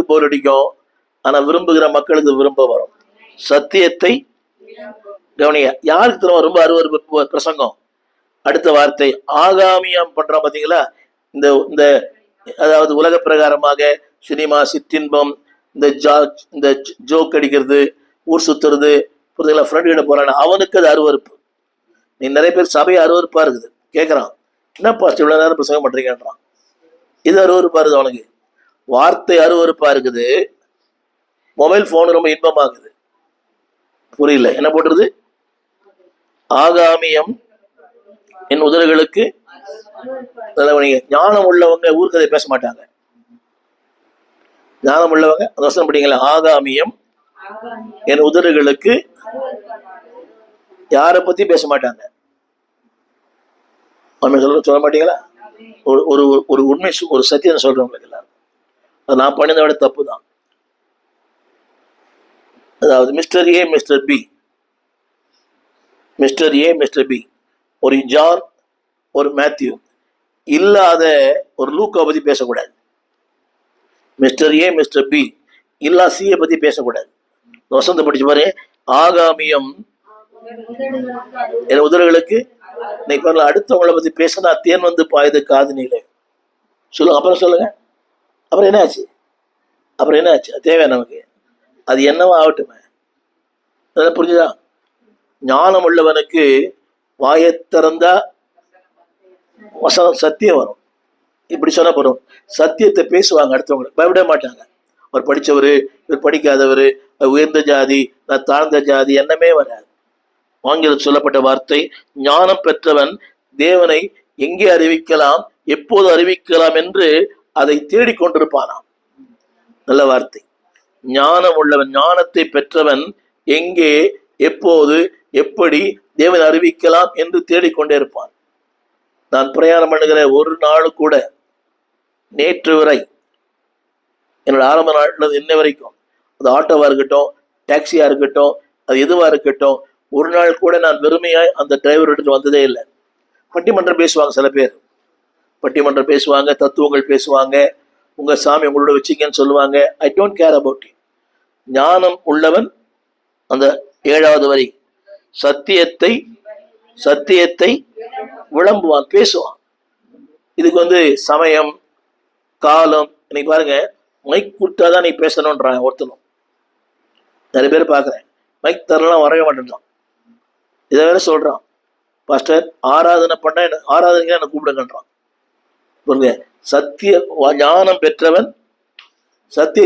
போர் அடிக்கும், ஆனா விரும்புகிற மக்களுக்கு விரும்ப வரும். சத்தியத்தை கவனிங்க. யாருக்கு தெரியும் ரொம்ப அருவருப்பு பிரசங்கம்? அடுத்த வார்த்தை ஆகாமியம் பண்றோம் பாத்தீங்களா? இந்த இந்த அதாவது உலக பிரகாரமாக சினிமா, சிற்றின்பம், இந்த ஜோக் அடிக்கிறது, ஊர் சுத்துறது, புரியுதுங்களா? ஃப்ரெண்ட் கிட்ட போறான், அவனுக்கு அது அருவருப்பு. நீ நிறைய பேர் சபையை அருவருப்பா இருக்குது கேட்கறான், என்னப்பா இவ்வளவு நேரம் பிரசங்கம் பண்றீங்கன்றான். இது அருவருப்பா இருக்குது அவனுக்கு. வார்த்தை அருவருப்பா இருக்குது, மொபைல் போன் ரொம்ப இன்பமாகுது. புரியல என்ன போட்டுருது? ஆகாமியம் என் உதடுகளுக்கு. ஞானம் உள்ளவங்க ஊர்க்கதை பேச மாட்டாங்க. ஞானம் உள்ளவங்க அந்த வசனம் படிங்களா? ஆகாமியம் என் உதடுகளுக்கு. யாரை பத்தி பேச மாட்டாங்க. சொல்ல மாட்டீங்களா? ஒரு ஒரு உண்மை, ஒரு சத்தியம் சொல்றவங்களுக்கு எல்லாரும் அது நான் பண்ணியதை விட தப்பு தான். அதாவது mister A mister B, mister A mister B, ஒரு ஜான் ஒரு மேத்யூ இல்லாத ஒரு லூக்கா பத்தி பேசக்கூடாது. மிஸ்டர் ஏ மிஸ்டர் பி இல்லா சியை பத்தி பேசக்கூடாது. வசந்த படிச்சு பாரு. ஆகாமியம் என் உதடுகளுக்கு. இன்னைக்கு அடுத்தவங்களை பத்தி பேசினா தேன் வந்து பாயுது காது நீளே. சொல்லுங்க, அப்புறம் சொல்லுங்க. அப்புறம் என்ன ஆச்சு? அப்புறம் என்ன ஆச்சு? தேவை நமக்கு. அது என்னவோ ஆகட்டுமே. புரிஞ்சுதா? ஞானம் உள்ளவனுக்கு வாயை திறந்தா வசனம் சத்தியம் வரும். இப்படி சொன்ன போறோம். சத்தியத்தை பேசுவாங்க, அடுத்தவங்களுக்கு பயப்பட மாட்டாங்க. அவர் படித்தவர், இவர் படிக்காதவர், உயர்ந்த ஜாதி, நான் தாழ்ந்த ஜாதி, என்னமே வராது. ஆங்கிலத்தில் சொல்லப்பட்ட வார்த்தை, ஞானம் பெற்றவன் தேவனை எங்கே அறிவிக்கலாம், எப்போது அறிவிக்கலாம் என்று அதை தேடிக்கொண்டிருப்பானாம். நல்ல வார்த்தை. ஞானம் உள்ளவன், ஞானத்தை பெற்றவன் எங்கே, எப்போது, எப்படி தேவனை அறிவிக்கலாம் என்று தேடிக்கொண்டே இருப்பான். நான் பிரயாணம் பண்ணுகிற ஒரு நாள் கூட, நேற்று வரை, என்னோட ஆரம்ப நாட்டில் இன்ன வரைக்கும், அது ஆட்டோவா இருக்கட்டும், டாக்ஸியா இருக்கட்டும், அது எதுவா இருக்கட்டும், ஒரு நாள் கூட நான் வெறுமையாய் அந்த டிரைவர் எடுத்து வந்ததே இல்லை. பட்டிமன்றம் பேசுவாங்க சில பேர், பட்டிமன்றம் பேசுவாங்க, தத்துவங்கள் பேசுவாங்க, உங்க சாமி உங்களோட வச்சிங்கன்னு சொல்லுவாங்க. I don't care about it. ஞானம் உள்ளவன் அந்த 7வது வரி, சத்தியத்தை சத்தியத்தை விளம்புவான், பேசுவான். இதுக்கு சமயம், காலம், இன்னைக்கு பாருங்க, மைக் கொடுத்தாதான் நீ பேசணும்ன்றான் ஒருத்தனும். நிறைய பேர் பார்க்குறேன், மைக் தரலாம் வரவே மாட்டேன்றான். இதை வேற சொல்றான், பாஸ்டர் ஆராதனை பண்ண ஆராதனைக்கு என்ன கூப்பிடுங்கன்றான். சத்திய ஞானம் பெற்றவன் சத்திய